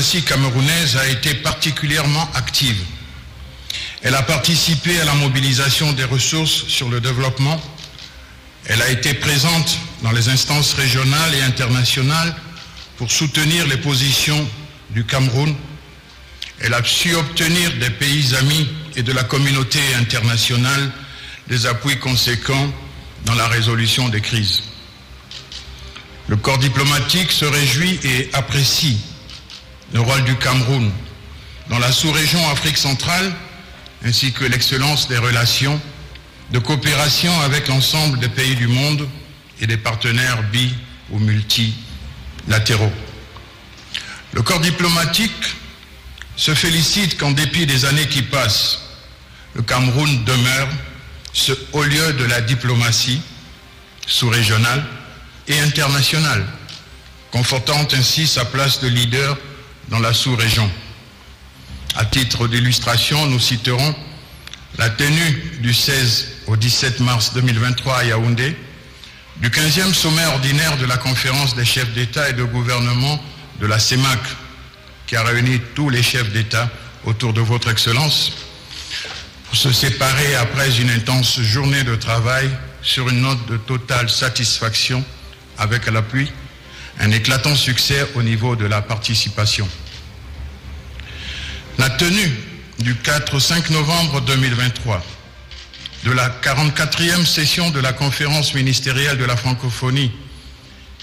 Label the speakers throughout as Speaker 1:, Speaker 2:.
Speaker 1: diplomatie camerounaise a été particulièrement active. Elle a participé à la mobilisation des ressources sur le développement. Elle a été présente dans les instances régionales et internationales pour soutenir les positions du Cameroun. Elle a su obtenir des pays amis et de la communauté internationale des appuis conséquents dans la résolution des crises. Le corps diplomatique se réjouit et apprécie le rôle du Cameroun dans la sous-région Afrique centrale, ainsi que l'excellence des relations de coopération avec l'ensemble des pays du monde et des partenaires bi- ou multilatéraux. Le corps diplomatique se félicite qu'en dépit des années qui passent, le Cameroun demeure ce haut lieu de la diplomatie sous-régionale et internationale, confortant ainsi sa place de leader dans la sous-région. À titre d'illustration, nous citerons la tenue du 16 au 17 mars 2023 à Yaoundé, du 15e sommet ordinaire de la conférence des chefs d'État et de gouvernement de la CEMAC, qui a réuni tous les chefs d'État autour de votre Excellence, pour se séparer après une intense journée de travail sur une note de totale satisfaction, avec à l'appui un éclatant succès au niveau de la participation. La tenue du 4-5 novembre 2023 de la 44e session de la conférence ministérielle de la francophonie,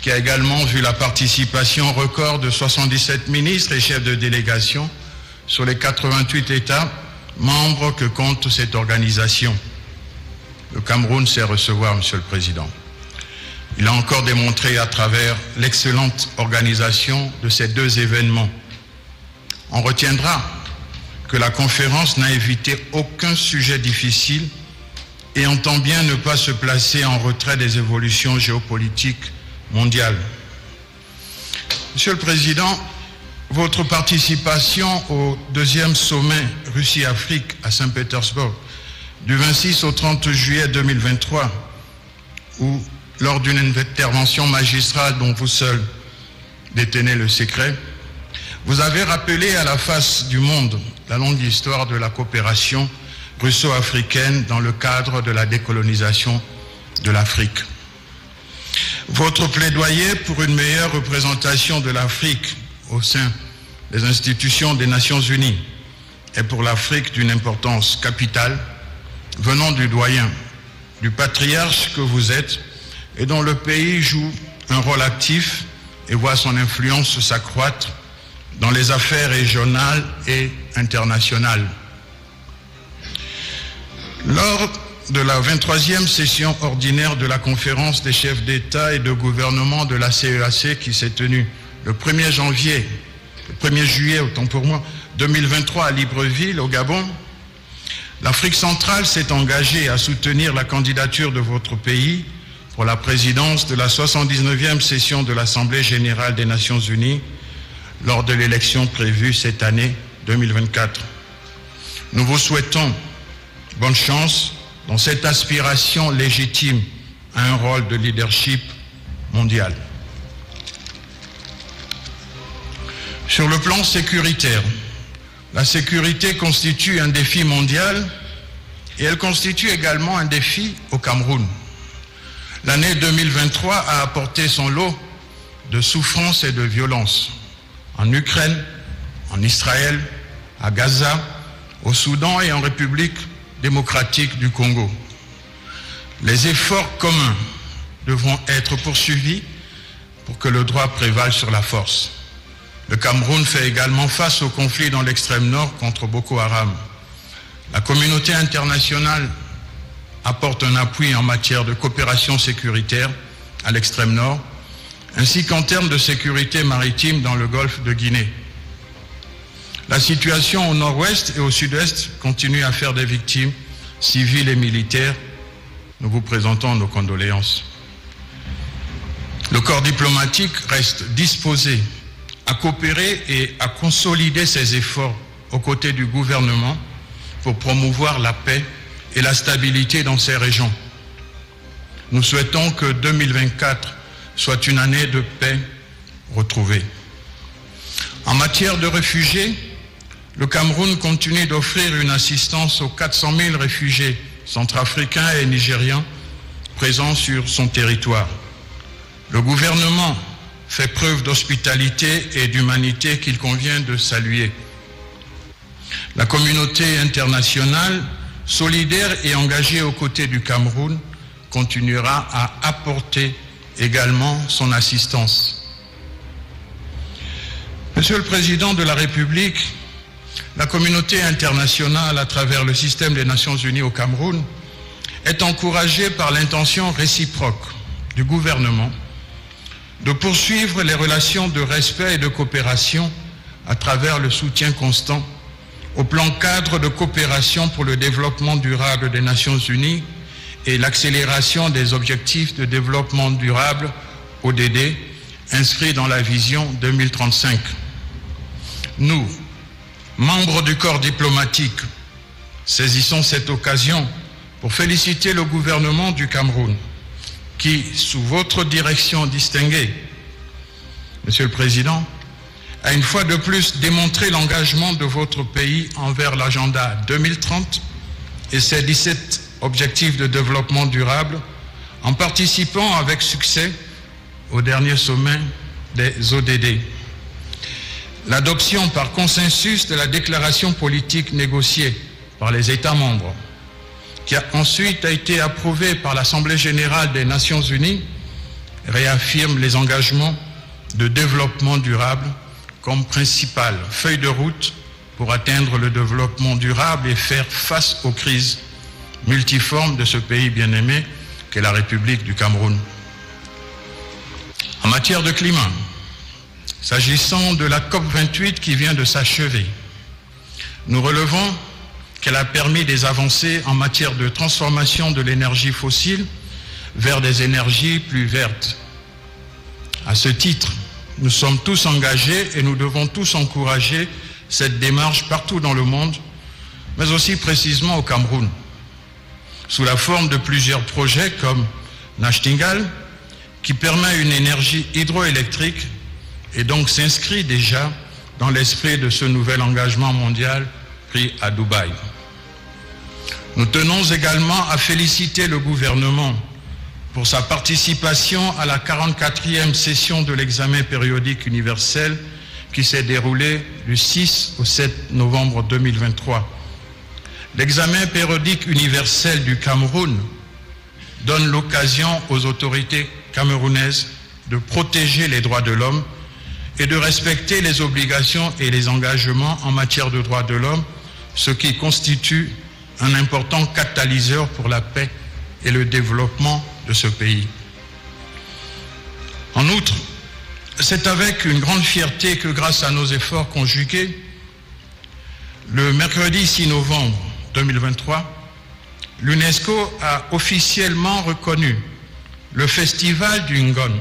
Speaker 1: qui a également vu la participation record de 77 ministres et chefs de délégation sur les 88 États membres que compte cette organisation. Le Cameroun sait recevoir, Monsieur le Président. Il a encore démontré à travers l'excellente organisation de ces deux événements. On retiendra que la conférence n'a évité aucun sujet difficile et entend bien ne pas se placer en retrait des évolutions géopolitiques mondiales. Monsieur le Président, votre participation au deuxième sommet Russie-Afrique à Saint-Pétersbourg du 26 au 30 juillet 2023, où, lors d'une intervention magistrale dont vous seul détenez le secret, vous avez rappelé à la face du monde la longue histoire de la coopération russo-africaine dans le cadre de la décolonisation de l'Afrique. Votre plaidoyer pour une meilleure représentation de l'Afrique au sein des institutions des Nations Unies est pour l'Afrique d'une importance capitale, venant du doyen, du patriarche que vous êtes, et dont le pays joue un rôle actif et voit son influence s'accroître dans les affaires régionales et internationales. Lors de la 23e session ordinaire de la conférence des chefs d'État et de gouvernement de la CEAC qui s'est tenue le 1er juillet, autant pour moi, 2023 à Libreville, au Gabon, l'Afrique centrale s'est engagée à soutenir la candidature de votre pays pour la présidence de la 79e session de l'Assemblée générale des Nations unies lors de l'élection prévue cette année 2024. Nous vous souhaitons bonne chance dans cette aspiration légitime à un rôle de leadership mondial. Sur le plan sécuritaire, la sécurité constitue un défi mondial et elle constitue également un défi au Cameroun. L'année 2023 a apporté son lot de souffrances et de violences en Ukraine, en Israël, à Gaza, au Soudan et en République démocratique du Congo. Les efforts communs devront être poursuivis pour que le droit prévale sur la force. Le Cameroun fait également face au conflit dans l'extrême nord contre Boko Haram. La communauté internationale apporte un appui en matière de coopération sécuritaire à l'extrême nord, ainsi qu'en termes de sécurité maritime dans le golfe de Guinée. La situation au nord-ouest et au sud-est continue à faire des victimes civiles et militaires. Nous vous présentons nos condoléances. Le corps diplomatique reste disposé à coopérer et à consolider ses efforts aux côtés du gouvernement pour promouvoir la paix et la stabilité dans ces régions. Nous souhaitons que 2024 soit une année de paix retrouvée. En matière de réfugiés, le Cameroun continue d'offrir une assistance aux 400 000 réfugiés centrafricains et nigérians présents sur son territoire. Le gouvernement fait preuve d'hospitalité et d'humanité qu'il convient de saluer. La communauté internationale, solidaire et engagée aux côtés du Cameroun, continuera à apporter également son assistance. Monsieur le Président de la République, la communauté internationale, à travers le système des Nations Unies au Cameroun, est encouragée par l'intention réciproque du gouvernement de poursuivre les relations de respect et de coopération à travers le soutien constant au plan cadre de coopération pour le développement durable des Nations Unies et l'accélération des objectifs de développement durable, ODD, inscrits dans la vision 2035. Nous, membres du corps diplomatique, saisissons cette occasion pour féliciter le gouvernement du Cameroun qui, sous votre direction distinguée, Monsieur le Président, a une fois de plus démontré l'engagement de votre pays envers l'agenda 2030 et ses 17 objectifs de développement durable en participant avec succès au dernier sommet des ODD. L'adoption par consensus de la déclaration politique négociée par les États membres, qui a ensuite été approuvée par l'Assemblée générale des Nations Unies, réaffirme les engagements de développement durable comme principale feuille de route pour atteindre le développement durable et faire face aux crises multiformes de ce pays bien-aimé qu'est la République du Cameroun. En matière de climat, s'agissant de la COP28 qui vient de s'achever, nous relevons qu'elle a permis des avancées en matière de transformation de l'énergie fossile vers des énergies plus vertes. À ce titre, nous sommes tous engagés et nous devons tous encourager cette démarche partout dans le monde, mais aussi précisément au Cameroun, sous la forme de plusieurs projets comme Nachtingal, qui permet une énergie hydroélectrique et donc s'inscrit déjà dans l'esprit de ce nouvel engagement mondial pris à Dubaï. Nous tenons également à féliciter le gouvernement pour sa participation à la 44e session de l'examen périodique universel qui s'est déroulée du 6 au 7 novembre 2023. L'examen périodique universel du Cameroun donne l'occasion aux autorités camerounaises de protéger les droits de l'homme et de respecter les obligations et les engagements en matière de droits de l'homme, ce qui constitue un important catalyseur pour la paix et le développement de ce pays. En outre, c'est avec une grande fierté que grâce à nos efforts conjugués, le mercredi 6 novembre 2023, l'UNESCO a officiellement reconnu le Festival du Ngon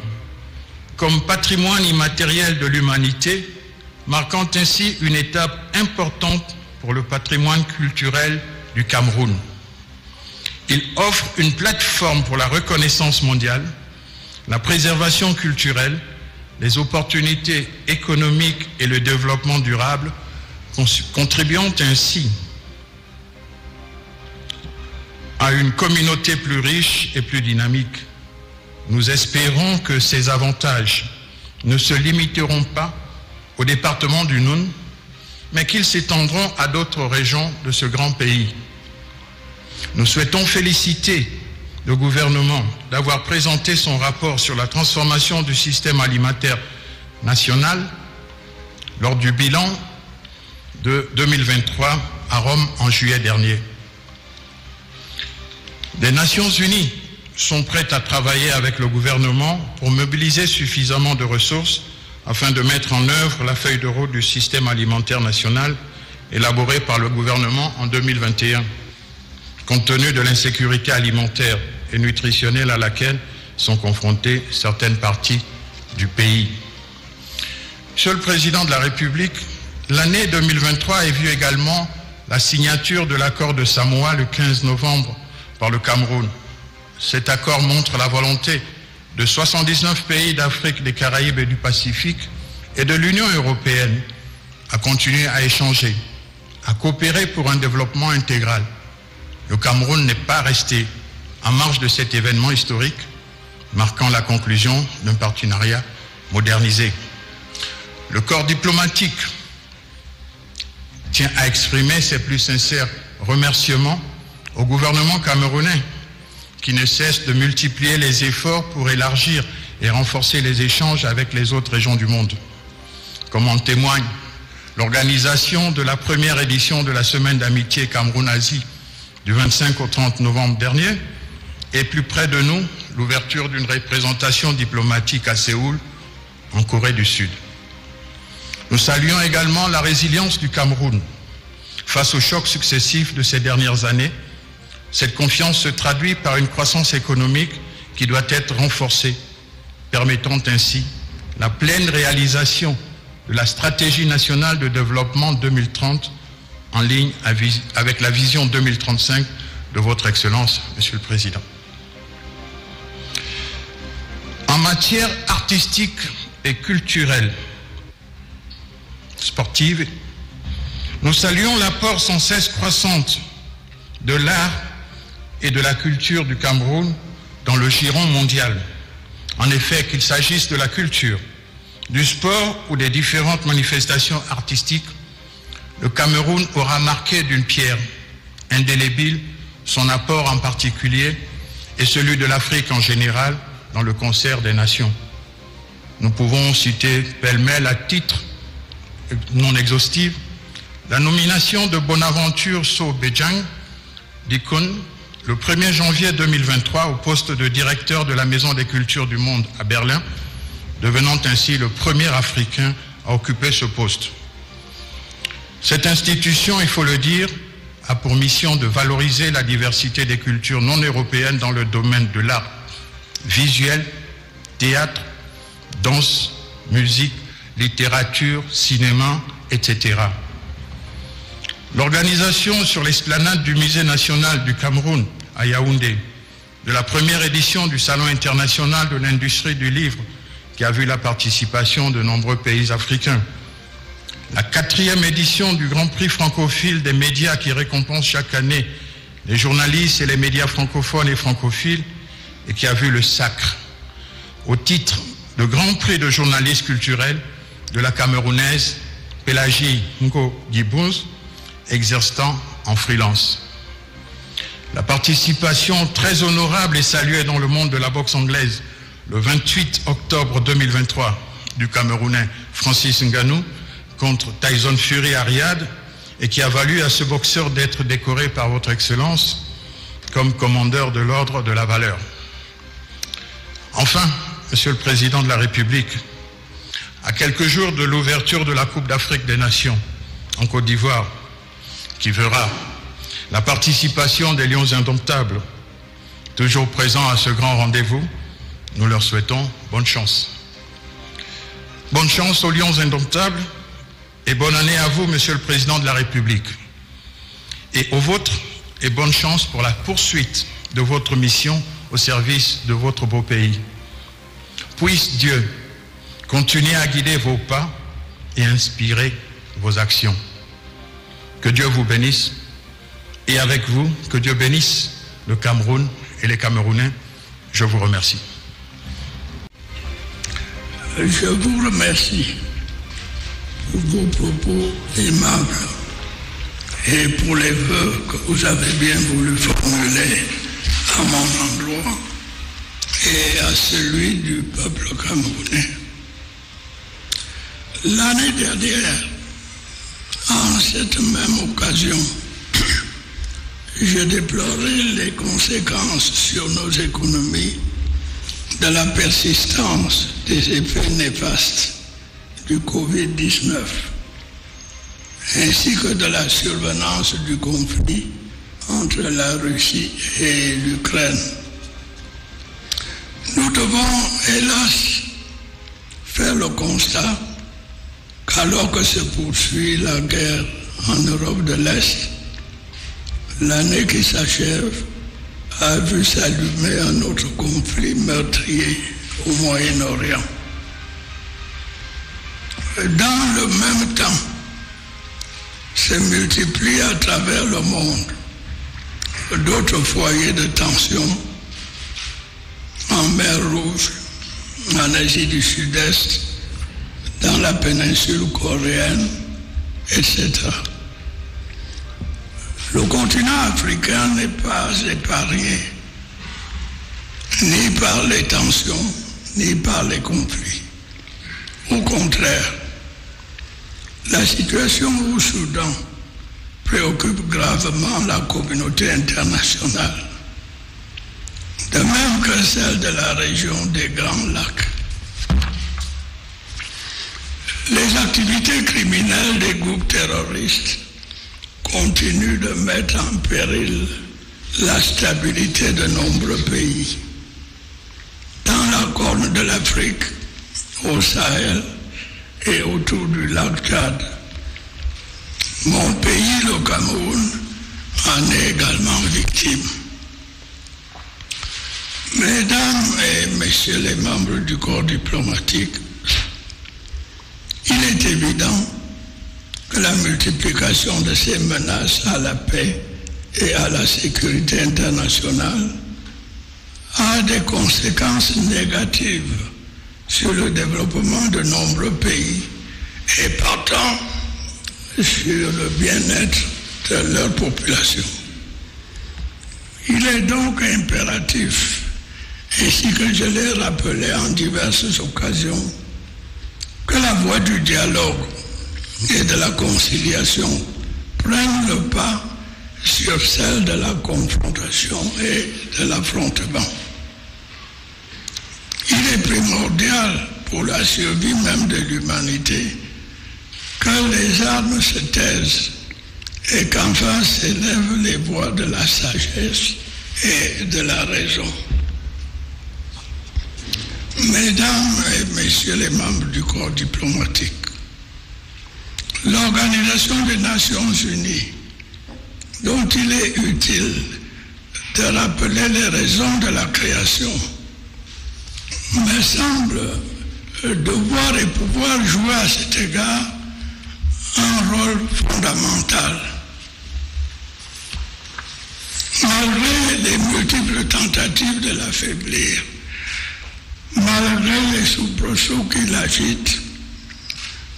Speaker 1: comme patrimoine immatériel de l'humanité, marquant ainsi une étape importante pour le patrimoine culturel du Cameroun. Il offre une plateforme pour la reconnaissance mondiale, la préservation culturelle, les opportunités économiques et le développement durable, contribuant ainsi à une communauté plus riche et plus dynamique. Nous espérons que ces avantages ne se limiteront pas au département du Noun, mais qu'ils s'étendront à d'autres régions de ce grand pays. Nous souhaitons féliciter le gouvernement d'avoir présenté son rapport sur la transformation du système alimentaire national lors du bilan de 2023 à Rome en juillet dernier. Les Nations Unies sont prêtes à travailler avec le gouvernement pour mobiliser suffisamment de ressources afin de mettre en œuvre la feuille de route du système alimentaire national élaborée par le gouvernement en 2021, compte tenu de l'insécurité alimentaire et nutritionnelle à laquelle sont confrontées certaines parties du pays. Monsieur le Président de la République, l'année 2023 a vu également la signature de l'accord de Samoa le 15 novembre par le Cameroun. Cet accord montre la volonté de 79 pays d'Afrique, des Caraïbes et du Pacifique et de l'Union européenne à continuer à échanger, à coopérer pour un développement intégral. Le Cameroun n'est pas resté en marge de cet événement historique, marquant la conclusion d'un partenariat modernisé. Le corps diplomatique tient à exprimer ses plus sincères remerciements au gouvernement camerounais qui ne cesse de multiplier les efforts pour élargir et renforcer les échanges avec les autres régions du monde. Comme en témoigne l'organisation de la première édition de la Semaine d'amitié Cameroun-Asie du 25 au 30 novembre dernier, et plus près de nous, l'ouverture d'une représentation diplomatique à Séoul, en Corée du Sud. Nous saluons également la résilience du Cameroun face aux chocs successifs de ces dernières années. Cette confiance se traduit par une croissance économique qui doit être renforcée, permettant ainsi la pleine réalisation de la stratégie nationale de développement 2030 en ligne avec la vision 2035 de votre Excellence, Monsieur le Président. En matière artistique et culturelle, sportive, nous saluons l'apport sans cesse croissante de l'art et de la culture du Cameroun dans le giron mondial. En effet, qu'il s'agisse de la culture, du sport ou des différentes manifestations artistiques, le Cameroun aura marqué d'une pierre indélébile son apport en particulier et celui de l'Afrique en général dans le concert des nations. Nous pouvons citer pêle-mêle à titre non exhaustif la nomination de Bonaventure So-Bejang d'Ikon le 1er janvier 2023 au poste de directeur de la Maison des Cultures du Monde à Berlin, devenant ainsi le premier Africain à occuper ce poste. Cette institution, il faut le dire, a pour mission de valoriser la diversité des cultures non européennes dans le domaine de l'art visuel, théâtre, danse, musique, littérature, cinéma, etc. L'organisation sur l'esplanade du Musée national du Cameroun à Yaoundé de la première édition du Salon international de l'industrie du livre qui a vu la participation de nombreux pays africains. La 4e édition du Grand Prix francophile des médias qui récompense chaque année les journalistes et les médias francophones et francophiles et qui a vu le sacre au titre de Grand Prix de journalistes culturels de la Camerounaise Pélagie Ngo-Gibouz, exerçant en freelance. La participation très honorable et saluée dans le monde de la boxe anglaise le 28 octobre 2023 du Camerounais Francis Ngannou contre Tyson Fury à Riyad et qui a valu à ce boxeur d'être décoré par votre Excellence comme commandeur de l'Ordre de la Valeur. Enfin, Monsieur le Président de la République, à quelques jours de l'ouverture de la Coupe d'Afrique des Nations en Côte d'Ivoire, qui verra la participation des Lions indomptables, toujours présents à ce grand rendez-vous, nous leur souhaitons bonne chance. Bonne chance aux Lions indomptables et bonne année à vous, Monsieur le Président de la République, et aux vôtres, et bonne chance pour la poursuite de votre mission au service de votre beau pays. Puisse Dieu continuer à guider vos pas et inspirer vos actions. Que Dieu vous bénisse et avec vous, que Dieu bénisse le Cameroun et les Camerounais. Je vous remercie.
Speaker 2: Je vous remercie pour vos propos aimables et pour les vœux que vous avez bien voulu formuler à mon endroit et à celui du peuple camerounais. L'année dernière, en cette même occasion, je déplorais les conséquences sur nos économies de la persistance des effets néfastes du Covid-19, ainsi que de la survenance du conflit entre la Russie et l'Ukraine. Nous devons, hélas, faire le constat qu'alors que se poursuit la guerre en Europe de l'Est, l'année qui s'achève a vu s'allumer un autre conflit meurtrier au Moyen-Orient. Dans le même temps, se multiplient à travers le monde d'autres foyers de tension en mer Rouge, en Asie du Sud-Est, dans la péninsule coréenne, etc. Le continent africain n'est pas épargné ni par les tensions, ni par les conflits. Au contraire, la situation au Soudan préoccupe gravement la communauté internationale, de même que celle de la région des Grands Lacs. Les activités criminelles des groupes terroristes continuent de mettre en péril la stabilité de nombreux pays. Dans la Corne de l'Afrique, au Sahel et autour du lac Tchad. Mon pays, le Cameroun, en est également victime. Mesdames et messieurs les membres du corps diplomatique, il est évident que la multiplication de ces menaces à la paix et à la sécurité internationale a des conséquences négatives sur le développement de nombreux pays et partant sur le bien-être de leur population. Il est donc impératif, ainsi que je l'ai rappelé en diverses occasions, que la voie du dialogue et de la conciliation prenne le pas sur celle de la confrontation et de l'affrontement. Il est primordial pour la survie même de l'humanité que les armes se taisent et qu'enfin s'élèvent les voix de la sagesse et de la raison. Mesdames et messieurs les membres du corps diplomatique, l'Organisation des Nations Unies, dont il est utile de rappeler les raisons de la création, me semble devoir et pouvoir jouer à cet égard un rôle fondamental. Malgré les multiples tentatives de l'affaiblir, malgré les soubresauts qui l'agitent,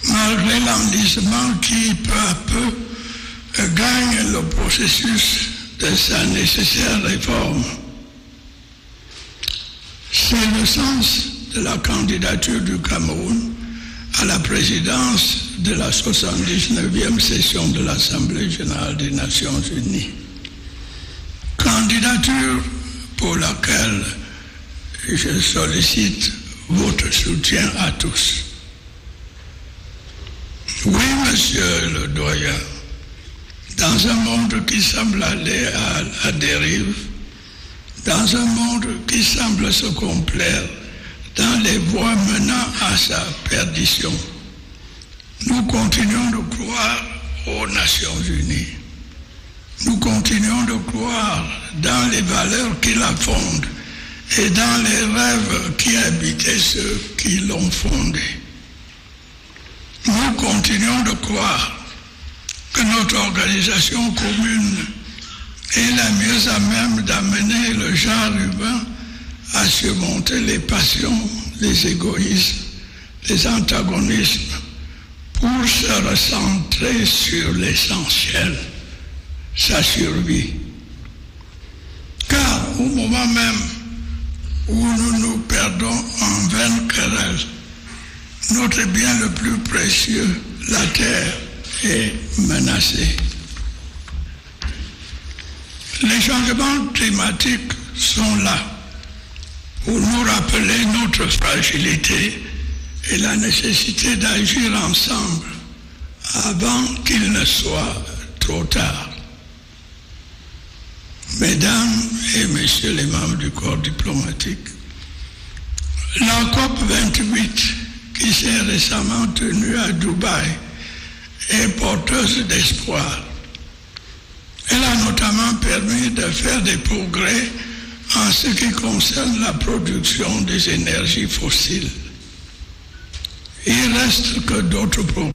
Speaker 2: malgré l'enlisement qui peu à peu gagne le processus de sa nécessaire réforme, c'est le sens de la candidature du Cameroun à la présidence de la 79e session de l'Assemblée générale des Nations unies. Candidature pour laquelle je sollicite votre soutien à tous. Oui, monsieur le doyen, dans un monde qui semble aller à la dérive, dans un monde qui semble se complaire dans les voies menant à sa perdition, nous continuons de croire aux Nations unies. Nous continuons de croire dans les valeurs qui la fondent et dans les rêves qui habitaient ceux qui l'ont fondée. Nous continuons de croire que notre organisation commune est la mieux à même d'amener le genre humain à surmonter les passions, les égoïsmes, les antagonismes, pour se recentrer sur l'essentiel, sa survie. Car au moment même où nous nous perdons en vaines querelles, notre bien le plus précieux, la terre, est menacé. Les changements climatiques sont là pour nous rappeler notre fragilité et la nécessité d'agir ensemble avant qu'il ne soit trop tard. Mesdames et messieurs les membres du corps diplomatique, la COP 28 qui s'est récemment tenue à Dubaï est porteuse d'espoir. Elle a notamment permis de faire des progrès en ce qui concerne la production des énergies fossiles. Il reste que d'autres progrès